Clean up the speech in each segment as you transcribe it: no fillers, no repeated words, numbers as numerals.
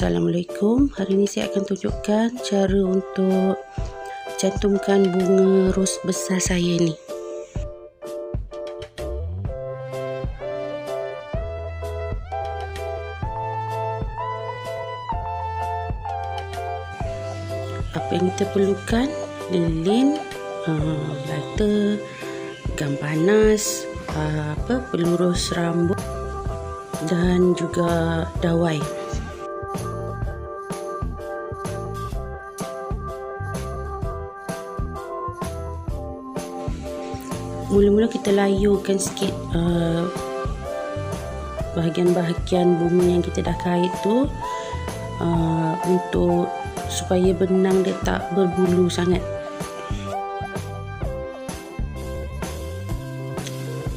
Assalamualaikum. Hari ini saya akan tunjukkan cara untuk cantumkan bunga ros besar saya ni. Apa yang kita perlukan? Lilin, lighter, gam panas, pelurus rambut dan juga dawai. Mula-mula kita layurkan sikit bahagian-bahagian bunga yang kita dah kait tu, untuk supaya benang dia tak berbulu sangat.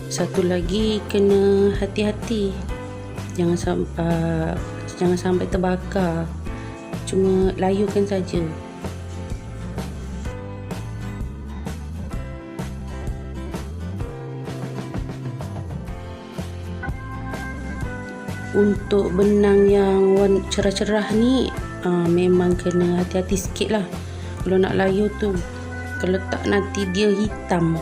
Satu lagi, kena hati-hati, jangan sampai terbakar, cuma layurkan saja. Untuk benang yang warna cerah-cerah ni memang kena hati-hati sikit lah. Kalau nak layur tu, kalau tak nanti dia hitam.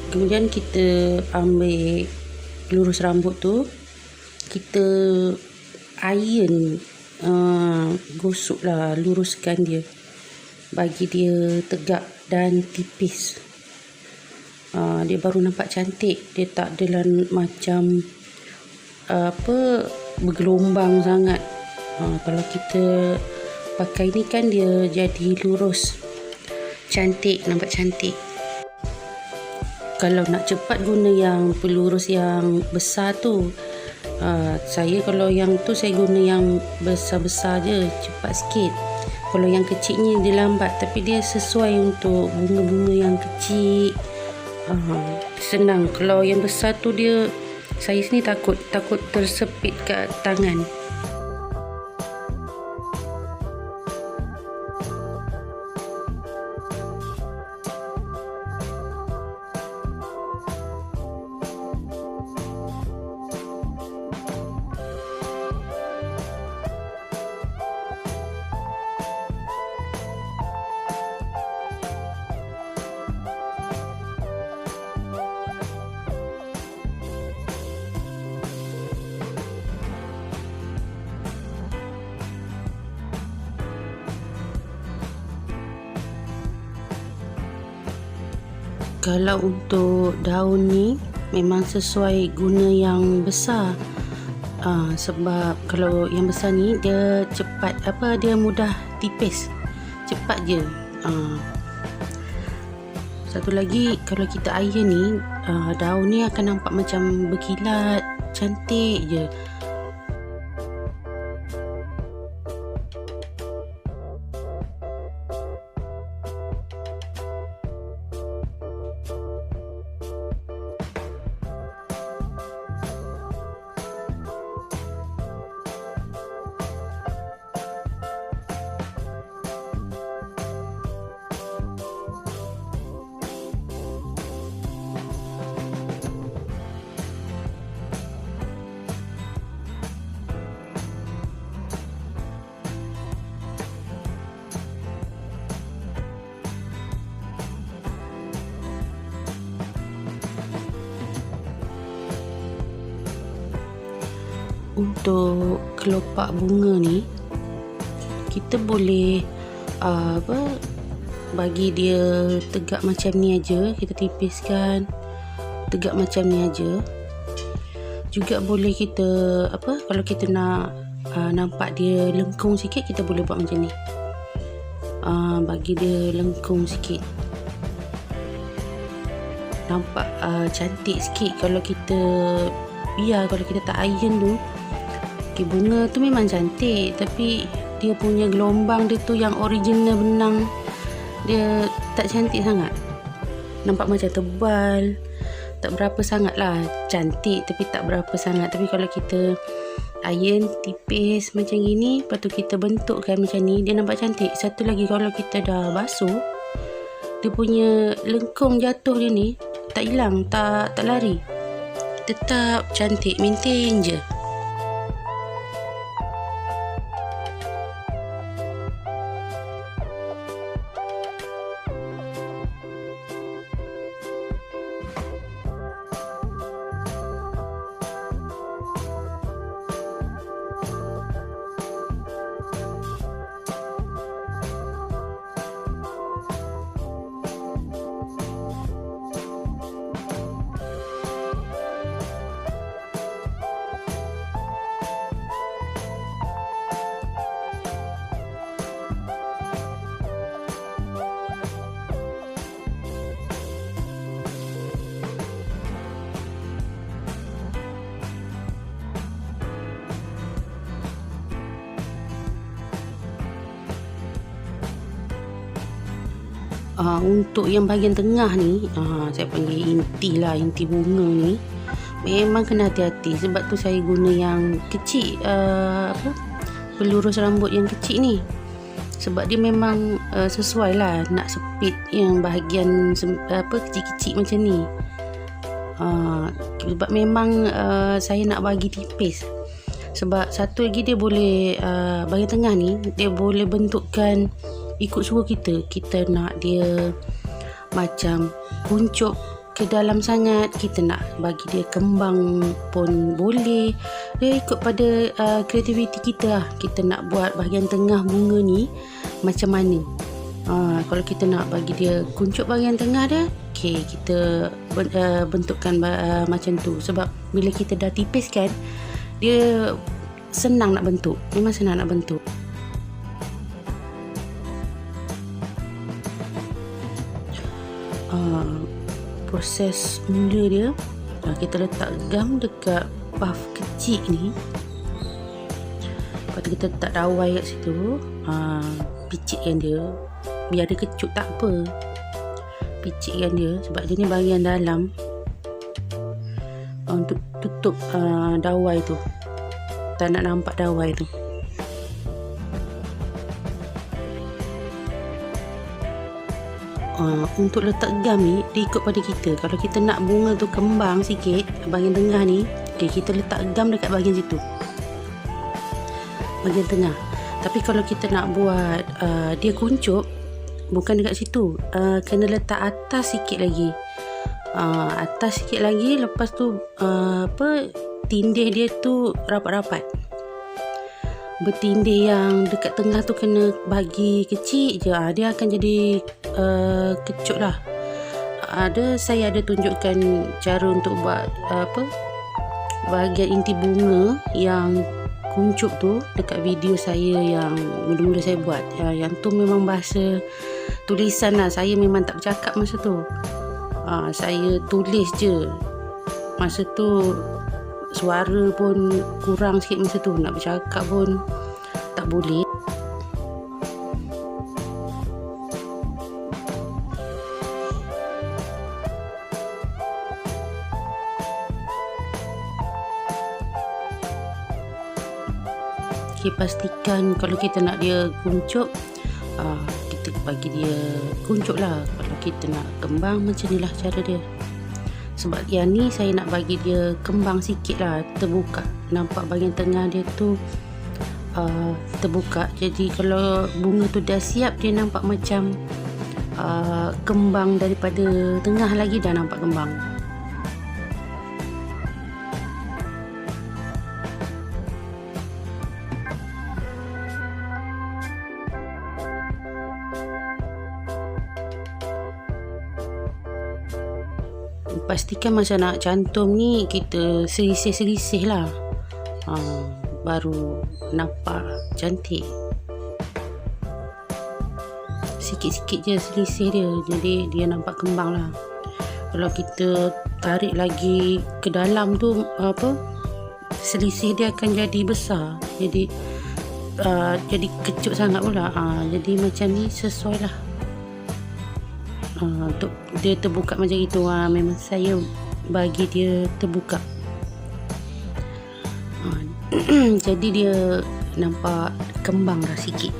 Kemudian kita ambil lurus rambut tu, kita iron, gosoklah, luruskan dia bagi dia tegak dan tipis. Dia baru nampak cantik, dia tak adalah macam bergelombang sangat. Kalau kita pakai ni kan dia jadi lurus, cantik, nampak cantik. Kalau nak cepat guna yang pelurus yang besar tu, saya kalau yang tu saya guna yang besar-besar je, cepat sikit. Kalau yang kecilnya dia lambat, tapi dia sesuai untuk bunga-bunga yang kecil, senang. Kalau yang besar tu dia, saya sini takut tersepit kat tangan. Kalau untuk daun ni memang sesuai guna yang besar, sebab kalau yang besar ni dia cepat, dia mudah tipis, cepat je. Satu lagi, kalau kita iron ni, daun ni akan nampak macam berkilat, cantik je. untuk kelopak bunga ni kita boleh bagi dia tegak macam ni aja, kita tipiskan tegak macam ni aja. Juga boleh kita kalau kita nak nampak dia lengkung sikit, kita boleh buat macam ni, bagi dia lengkung sikit, nampak cantik sikit. Kalau kita kalau kita tak iron tu, bunga tu memang cantik, tapi dia punya gelombang dia tu yang original benang dia tak cantik sangat, nampak macam tebal, tak berapa sangat lah. Cantik tapi tak berapa sangat. Tapi kalau kita iron tipis macam gini, lepas tu kita bentukkan macam ni, dia nampak cantik. Satu lagi, kalau kita dah basuh, dia punya lengkung jatuh dia ni tak hilang, tak lari, tetap cantik, maintain je. Untuk yang bahagian tengah ni, saya panggil inti bunga ni, memang kena hati-hati. Sebab tu saya guna yang kecil, pelurus rambut yang kecil ni. Sebab dia memang sesuai lah nak sepit yang bahagian kecil-kecil macam ni. Sebab memang saya nak bagi tipis. Sebab satu lagi, dia boleh bahagian tengah ni dia boleh bentukkan ikut suka kita nak dia macam kuncup ke dalam sangat, kita nak bagi dia kembang pun boleh. Dia ikut pada kreativiti kita lah, kita nak buat bahagian tengah bunga ni macam mana. Kalau kita nak bagi dia kuncup bahagian tengah dia, kita bentukkan macam tu. Sebab bila kita dah tipiskan, dia senang nak bentuk, memang senang nak bentuk. Proses mula dia, kita letak gam dekat puff kecil ni, lepas tu kita letak dawai kat situ, picitkan dia, biar dia kecut tak apa, picitkan dia sebab dia ni bahagian dalam, untuk tutup dawai tu, tak nak nampak dawai tu. Untuk letak gam ni, dia ikut pada kita. Kalau kita nak bunga tu kembang sikit bahagian tengah ni, kita letak gam dekat bahagian situ, bahagian tengah. Tapi kalau kita nak buat dia kuncup, bukan dekat situ, kena letak atas sikit lagi, atas sikit lagi. Lepas tu tindih dia tu rapat-rapat. Bertindih yang dekat tengah tu kena bagi kecil je, dia akan jadi kecut lah. Saya ada tunjukkan cara untuk buat bahagian inti bunga yang kuncup tu dekat video saya yang mula-mula saya buat. Yang tu memang bahasa tulisan lah, saya memang tak bercakap masa tu, saya tulis je. Masa tu suara pun kurang sikit, masa tu nak bercakap pun tak boleh. Pastikan kalau kita nak dia kuncup, kita bagi dia kuncup lah. Kalau kita nak kembang, macam ni lah cara dia. Sebab yang ni saya nak bagi dia kembang sikit lah, terbuka, nampak bahagian tengah dia tu terbuka. Jadi kalau bunga tu dah siap, dia nampak macam kembang daripada tengah lagi, dah nampak kembang. pastikan masa nak cantum ni kita selisih-selisih lah, baru nampak cantik. Sikit-sikit je selisih dia, jadi dia nampak kembang lah. Kalau kita tarik lagi ke dalam tu selisih dia akan jadi besar, jadi kecut sangat pula. Jadi macam ni sesuai lah. Untuk dia terbuka macam itu, memang saya bagi dia terbuka. Jadi dia nampak kembang dah sikit.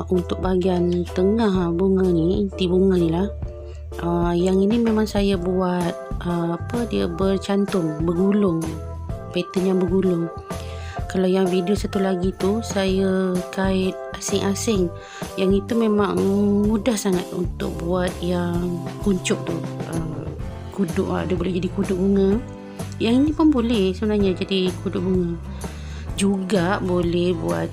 Untuk bahagian tengah bunga ni, inti bunga ni lah, yang ini memang saya buat dia bercantum, bergulung, pattern yang bergulung. Kalau yang video satu lagi tu saya kait asing-asing, yang itu memang mudah sangat untuk buat yang kuncup tu, kuduk, dia boleh jadi kuduk bunga. Yang ini pun boleh sebenarnya jadi kuduk bunga. Juga boleh buat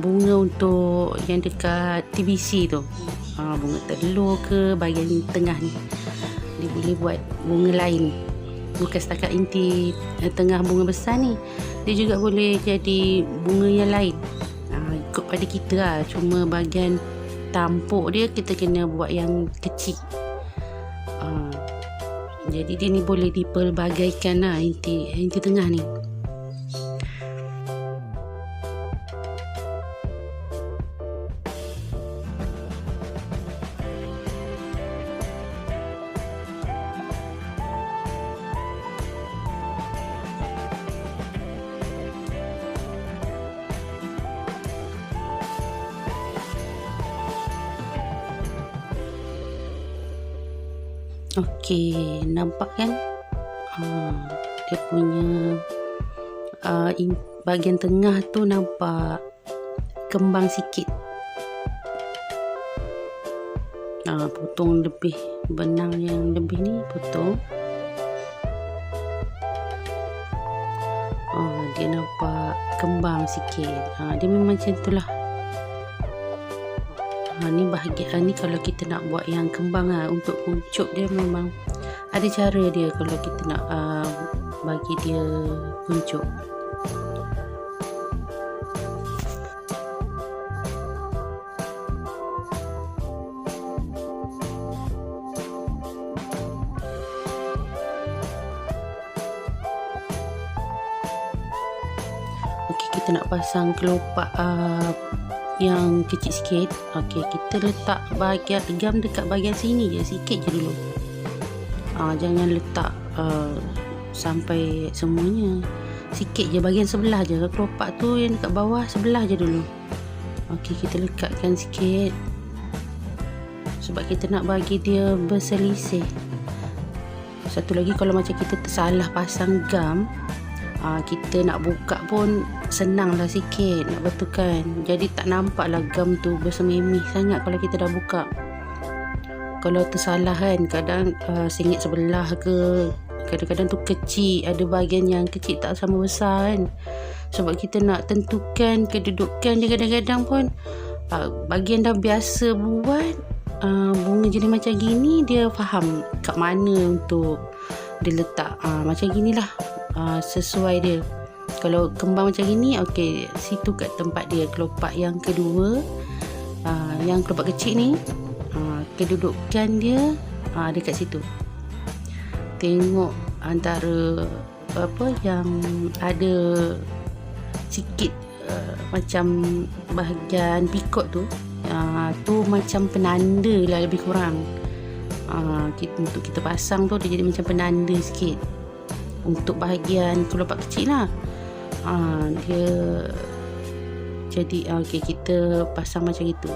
bunga untuk yang dekat TBC tu, bunga telur ke bahagian tengah ni, dia boleh buat bunga lain, bukan setakat inti tengah bunga besar ni, dia juga boleh jadi bunga yang lain. Ikut pada kita lah, cuma bahagian tampuk dia kita kena buat yang kecil. Jadi dia ni boleh dipelbagaikan lah, inti tengah ni. Okey, nampak kan? Dia punya bahagian tengah tu nampak kembang sikit. Potong lebih, benang yang lebih ni potong. Dia nampak kembang sikit. Dia memang macam tu lah. Ni bahagian ni kalau kita nak buat yang kembang untuk kuncup dia memang ada cara dia kalau kita nak bagi dia kuncup. kita nak pasang kelopak yang kecil sikit, okey, kita letak bahagian gam dekat bahagian sini je, sikit je dulu. Jangan letak sampai semuanya, sikit je, bahagian sebelah je. Kelopak tu yang dekat bawah sebelah je dulu. Okey, kita lekatkan sikit sebab kita nak bagi dia berselisih. Satu lagi, kalau macam kita tersalah pasang gam, kita nak buka pun senang lah sikit nak betulkan. Jadi tak nampak lah gam tu bersememih sangat kalau kita dah buka. Kalau tersalah kan, kadang sengit sebelah ke, kadang-kadang tu kecil, ada bahagian yang kecil tak sama besar kan. Sebab kita nak tentukan kedudukan dia, kadang-kadang pun bahagian dah biasa buat bunga jenis macam gini, dia faham kat mana untuk dia letak. Macam ginilah, sesuai dia. Kalau kembang macam gini, okey, situ kat tempat dia. Kelopak yang kedua, yang kelopak kecil ni, kedudukan dia dekat situ. Tengok antara yang ada sikit macam bahagian pikot tu, tu macam penanda lah lebih kurang. Untuk kita pasang tu dia jadi macam penanda sikit untuk bahagian kelopak kecil lah. Dia jadi okey, kita pasang macam itu.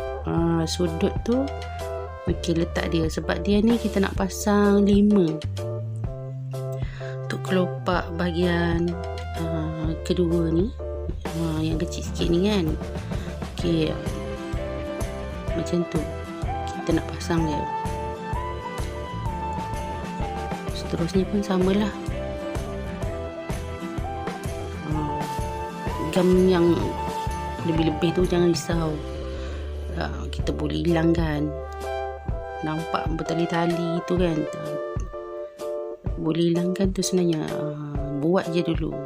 Sudut tu okey, letak dia, sebab dia ni kita nak pasang 5 untuk kelopak bahagian kedua ni, yang kecil sikit ni kan. Okey, macam tu kita nak pasang dia. Seterusnya pun samalah. Gam yang lebih-lebih tu jangan risau, kita boleh hilangkan. Nampak bertali-tali tu kan, boleh hilangkan tu sebenarnya. Buat je dulu.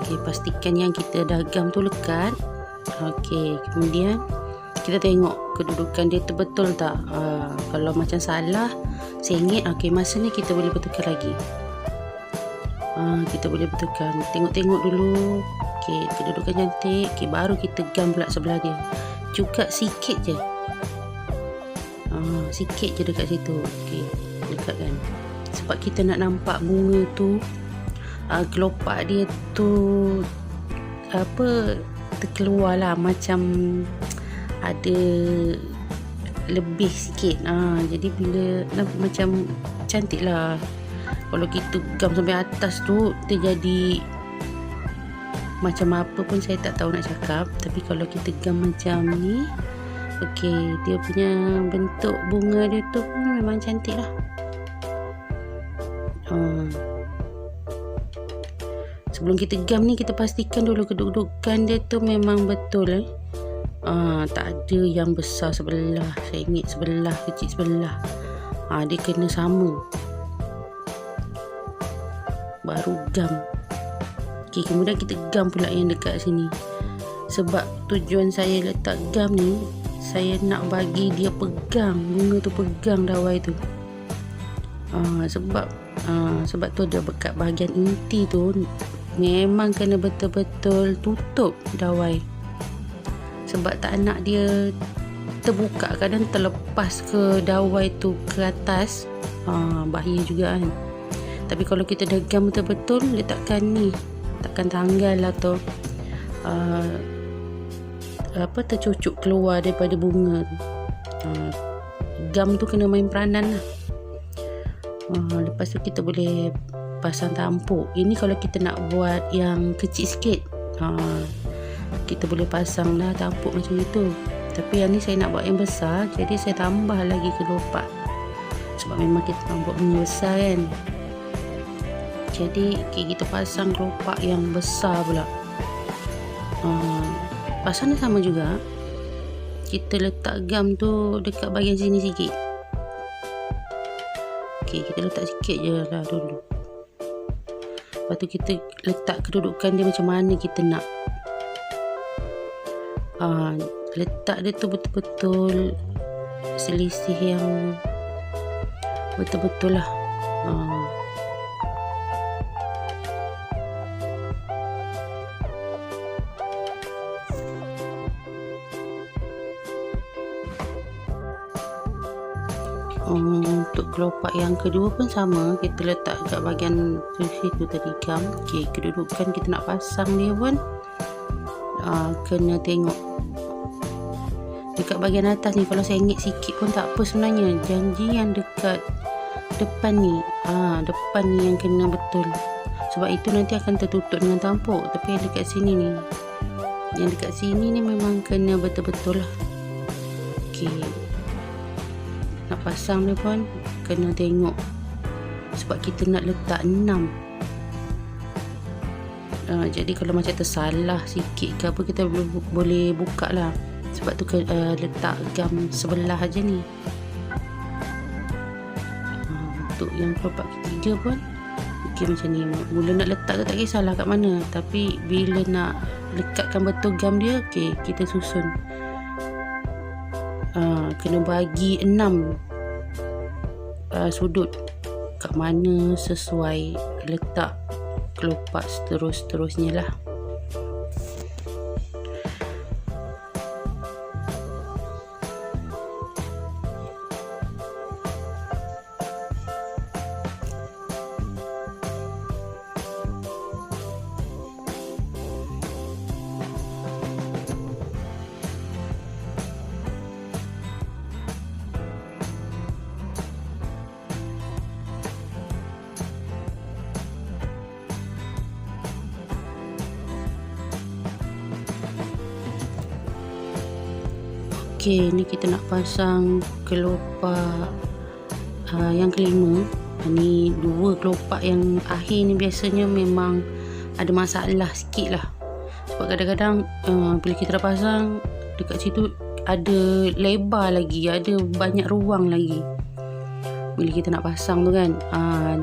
Okey, pastikan yang kita dah gam tu lekat. Okey, kemudian kita tengok kedudukan dia tu betul tak. Kalau macam salah, sengit, okey, masa ni kita boleh betulkan lagi. Kita boleh betulkan, tengok-tengok dulu. Okey, kedudukan cantik. Okey, baru kita gam pula sebelah dia. Juga sikit je. Sikit je dekat situ. Okey, dekatkan. Sebab kita nak nampak bunga tu, kelopak dia tu terkeluar lah, macam ada lebih sikit. Jadi bila macam cantik lah. Kalau kita gam sampai atas tu, dia jadi macam apa pun saya tak tahu nak cakap. Tapi kalau kita gam macam ni, okey, dia punya bentuk bunga dia tu pun memang cantik lah. Sebelum kita gam ni, kita pastikan dulu kedudukan dia tu memang betul. Tak ada yang besar sebelah, sengit sebelah, kecil sebelah. Dia kena sama, baru gam. Okey, kemudian kita gam pula yang dekat sini. Sebab tujuan saya letak gam ni, saya nak bagi dia pegang, bunga tu pegang dawai tu. Sebab tu ada bekat bahagian inti tu, memang kena betul-betul tutup dawai. Sebab tak nak dia terbuka, kadang terlepas ke dawai tu ke atas, bahaya juga kan. Tapi kalau kita dah gam betul-betul, letakkan ni, takkan tanggal atau tercucuk keluar daripada bunga. Gam tu kena main peranan lah. Lepas tu kita boleh pasang tampuk. Ini kalau kita nak buat yang kecil sikit, kita boleh pasang lah tampuk macam itu. Tapi yang ni saya nak buat yang besar, jadi saya tambah lagi kelopak. Sebab memang kita nak buat bunga besar kan. Jadi kita pasang kelopak yang besar pula. Pasang dia sama juga. kita letak gam tu dekat bahagian sini sikit. Okey, kita letak sikit je lah dulu. Lepas tu kita letak kedudukan dia macam mana kita nak. Letak dia tu betul-betul selisih yang betul-betul lah. Untuk kelopak yang kedua pun sama, kita letak kat bahagian situ tadi gam. Okey, kedudukan kita nak pasang dia pun kena tengok dekat bahagian atas ni. Kalau sengit sikit pun tak apa sebenarnya, janji yang dekat depan ni, depan ni yang kena betul, sebab itu nanti akan tertutup dengan tampuk. Tapi yang dekat sini ni, yang dekat sini ni memang kena betul-betul lah. Okey, nak pasang dia pun kena tengok, sebab kita nak letak 6. Jadi kalau macam tersalah sikit ke apa, kita boleh buka lah, sebab tu letak gam sebelah aja ni. Untuk yang kelopak ketiga pun okey macam ni. Mula nak letak tu tak kisahlah kat mana, tapi bila nak lekatkan betul gam dia, okey, kita susun. Kena bagi 6 sudut kat mana sesuai letak kelopak seterusnya lah. Okey, ni kita nak pasang kelopak yang kelima. Ni 2 kelopak yang akhir ni biasanya memang ada masalah sikit lah, sebab kadang-kadang bila kita dah pasang dekat situ ada lebar lagi, ada banyak ruang lagi bila kita nak pasang tu kan.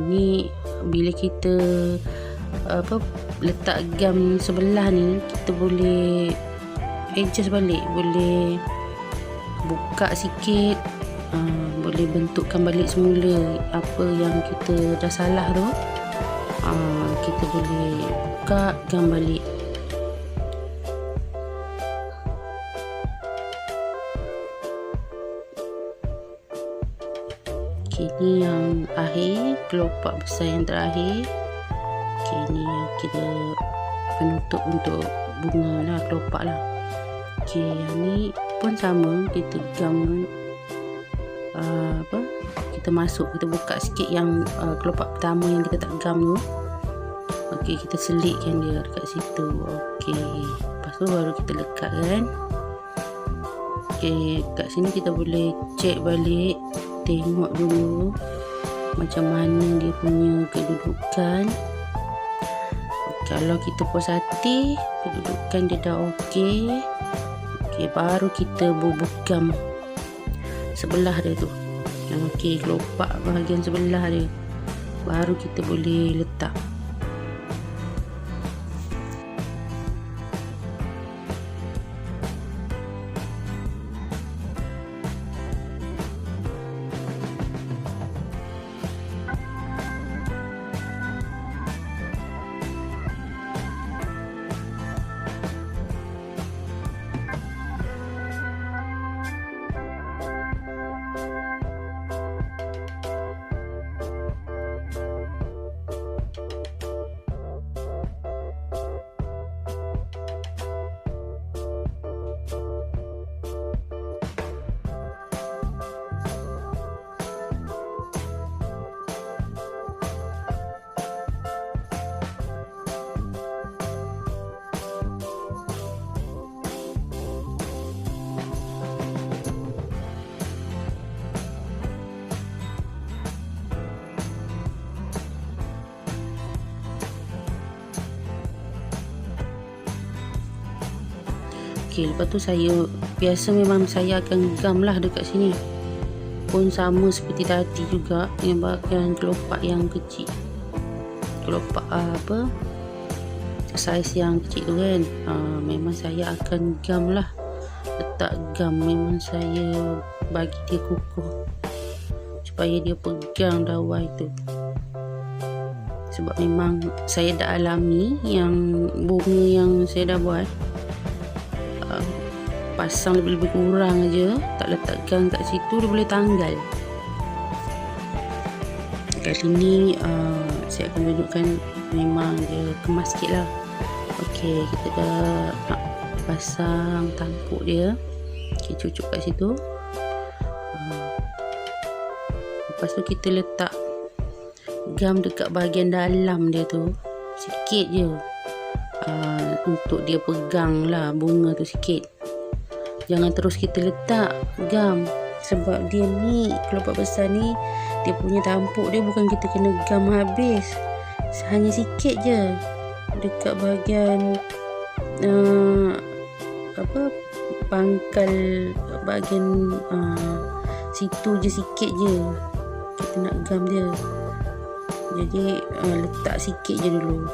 Ni bila kita letak gam sebelah ni, kita boleh adjust balik, boleh buka sikit, boleh bentukkan balik semula apa yang kita dah salah tu. Kita boleh buka gam balik. Okay, ni yang akhir, kelopak besar yang terakhir. Okay, ni yang kita penutup untuk bunga lah, kelopak lah. Okay, yang ni pun sama, kita gam kita masuk, kita buka sikit yang kelopak pertama yang kita tak gam tu. Okey, kita selitkan dia dekat situ. Okey, lepas tu baru kita lekatkan. Okey, kat sini kita boleh cek balik, tengok dulu macam mana dia punya kedudukan. Kalau kita puas hati, kedudukan dia dah okey. Okey, baru kita bubuk gam sebelah dia tu. Okey, kelopak bahagian sebelah dia, baru kita boleh letak. Okey, lepas tu saya biasa memang saya akan gam lah dekat sini. Pun sama seperti tadi juga, yang bahagian kelopak yang kecil. Kelopak saiz yang kecil tu kan. Memang saya akan gam lah. Letak gam, memang saya bagi dia kukuh supaya dia pegang dawa itu. Sebab memang saya dah alami yang bunga yang saya dah buat, pasang lebih-lebih kurang aja, tak letak gam kat situ, dia boleh tanggal. Kali ni saya akan tunjukkan memang dia kemas sikit lah. Okey, kita dah nak pasang tampuk dia. Okay, cucuk kat situ. Lepas tu kita letak gam dekat bahagian dalam dia tu sikit je, untuk dia pegang lah bunga tu sikit. Jangan terus kita letak gam, sebab dia ni kelopak besar ni, dia punya tampuk dia bukan kita kena gam habis, hanya sikit je dekat bahagian pangkal bahagian situ je, sikit je kita nak gam dia. Jadi letak sikit je dulu,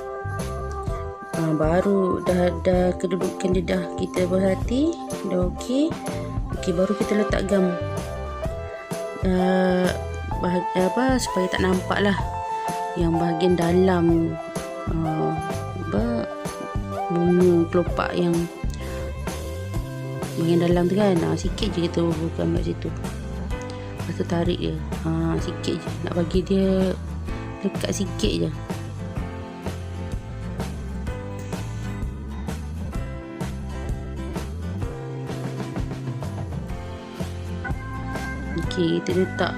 baru dah kedudukan dia dah kita berhati, dah okey, baru kita letak gam, supaya tak nampak lah yang bahagian dalam bunga kelopak yang bahagian dalam tu kan. Sikit je kita bubuhkan kat situ, lepas tu tarik dia, sikit je, nak bagi dia dekat sikit je. Okey, kita letak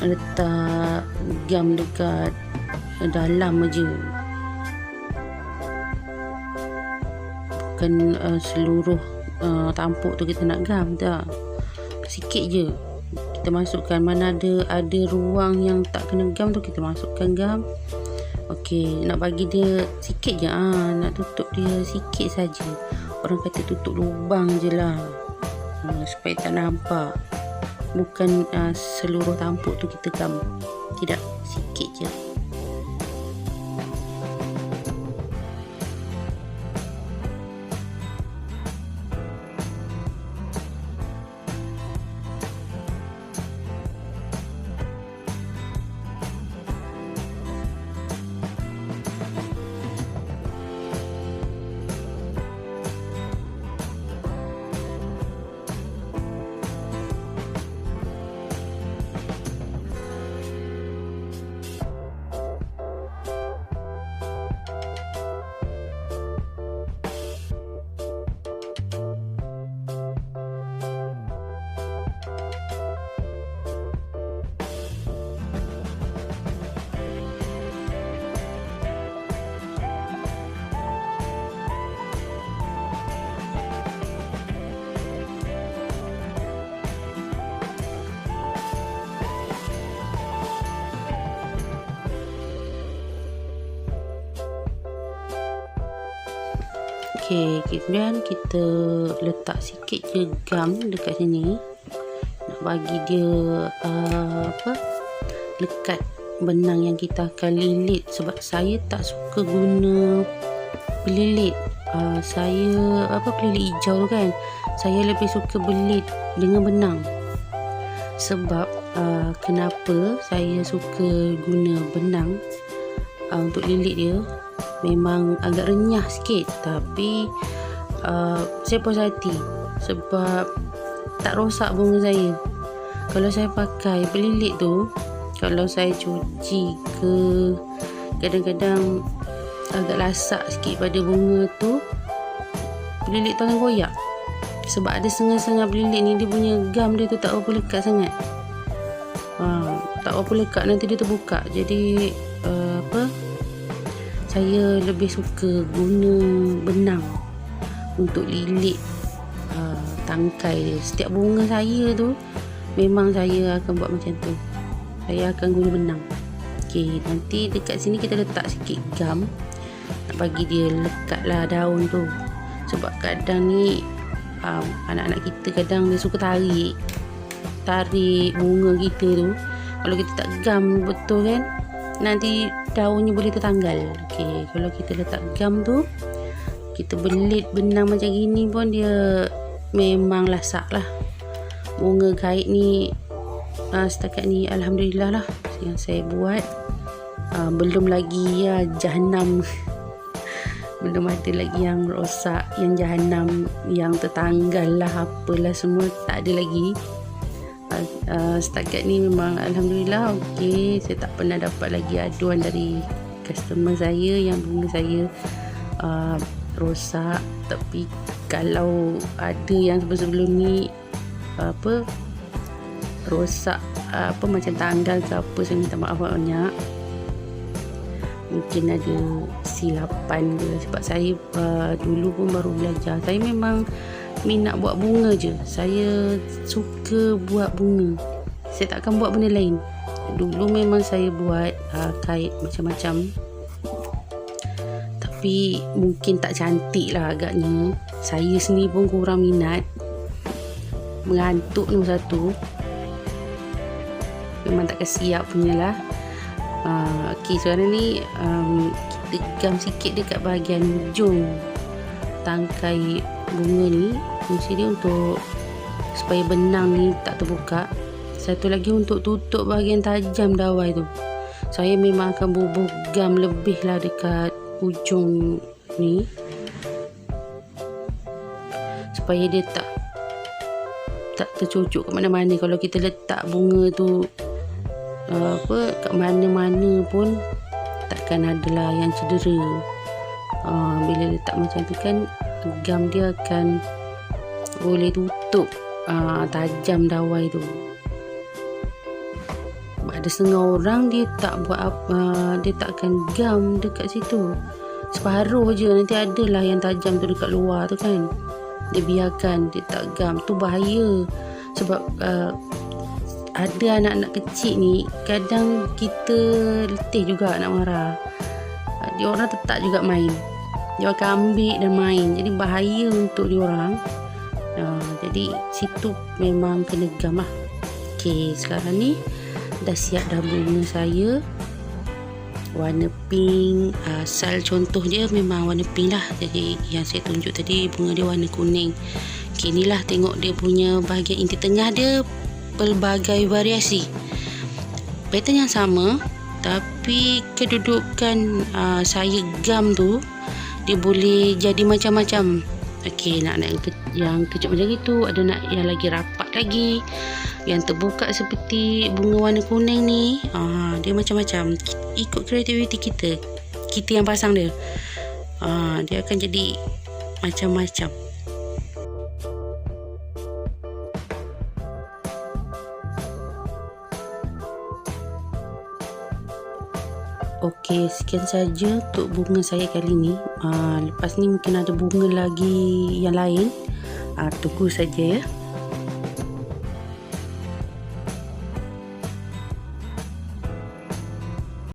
letak gam dekat dalam aja, bukan seluruh tampuk tu kita nak gam, tak, sikit je kita masukkan. Mana ada ruang yang tak kena gam tu, kita masukkan gam. Okey, nak bagi dia sikit je, nak tutup dia sikit saja. Orang kata tutup lubang je lah, supaya tak nampak. Bukan seluruh tampuk tu kita gam, tidak, sikit je. Okey, kemudian kita letak sikit je gam dekat sini, nak bagi dia lekat benang yang kita akan lilit. Sebab saya tak suka guna pelilit, saya pelilit hijau tu kan, saya lebih suka belit dengan benang. Sebab kenapa saya suka guna benang untuk lilit dia, memang agak renyah sikit, tapi saya puas hati sebab tak rosak bunga saya. Kalau saya pakai pelilit tu, kalau saya cuci ke, kadang-kadang agak lasak sikit pada bunga tu, pelilit tu akan koyak. Sebab ada setengah-setengah pelilit ni, dia punya gam dia tu tak berapa lekat sangat, tak berapa lekat, nanti dia terbuka. Jadi saya lebih suka guna benang untuk lilit tangkai dia. Setiap bunga saya tu memang saya akan buat macam tu, saya akan guna benang. Okey, nanti dekat sini kita letak sikit gam. nak bagi dia lekat lah daun tu. Sebab kadang ni anak-anak kita kadang dia suka tarik bunga kita tu. Kalau kita tak gam betul kan, nanti daunnya boleh tertanggal. Okey, kalau kita letak gam tu, kita belit benang macam gini pun dia memang lasak lah. Bunga kait ni setakat ni alhamdulillah lah yang saya buat. Belum lagi ya jahanam belum ada lagi yang rosak, yang jahanam, yang tertanggal lah, apalah semua tak ada lagi. Setakat ni memang alhamdulillah okey. Saya tak pernah dapat lagi aduan dari customer saya yang bunga saya rosak. Tapi kalau ada yang sebelum ni rosak macam tanggal ke apa, saya minta maaf banyak. Mungkin ada silapan ke, sebab saya dulu pun baru belajar. Saya memang minat buat bunga je. Saya suka buat bunga. Saya takkan buat benda lain. Dulu memang saya buat kait macam-macam. Tapi mungkin tak cantik lah agaknya. Saya sendiri pun kurang minat. Mengantuk nombor satu. Memang tak kesiap punya lah. Okey, sekarang ni kita gam sikit dekat bahagian hujung tangkai bunga ni. Fungsi dia untuk supaya benang ni tak terbuka. Satu lagi untuk tutup bahagian tajam dawai tu. Saya memang akan bubuh gam lebih lah dekat hujung ni, supaya dia tak tercucuk ke mana-mana. Kalau kita letak bunga tu kat mana-mana pun takkan adalah yang cedera. Bila letak macam tu kan, gam dia akan boleh tutup tajam dawai tu. Ada setengah orang dia tak buat apa, dia takkan gam dekat situ, separuh je. Nanti adalah yang tajam tu dekat luar tu kan, dia biarkan, dia tak gam. Tu bahaya. Sebab ada anak-anak kecil ni, kadang kita letih juga nak marah, dia orang tetap juga main. Dia akan ambil dan main. Jadi bahaya untuk dia orang. Jadi situ memang kena gam lah. Okey, sekarang ni dah siap dah bunga saya. Warna pink. Asal contoh dia memang warna pink lah. Jadi yang saya tunjuk tadi bunga dia warna kuning. Okey, inilah tengok dia punya bahagian inti tengah dia pelbagai variasi. Pattern yang sama, tapi kedudukan saya gam tu dia boleh jadi macam-macam. Okey, nak yang kecil macam itu, ada nak yang lagi rapat lagi, yang terbuka seperti bunga warna kuning ni. Dia macam-macam, ikut kreativiti kita yang pasang dia. Dia akan jadi macam-macam. Okey, sekian saja untuk bunga saya kali ni. Lepas ni mungkin ada bunga lagi yang lain. Tunggu saja ya.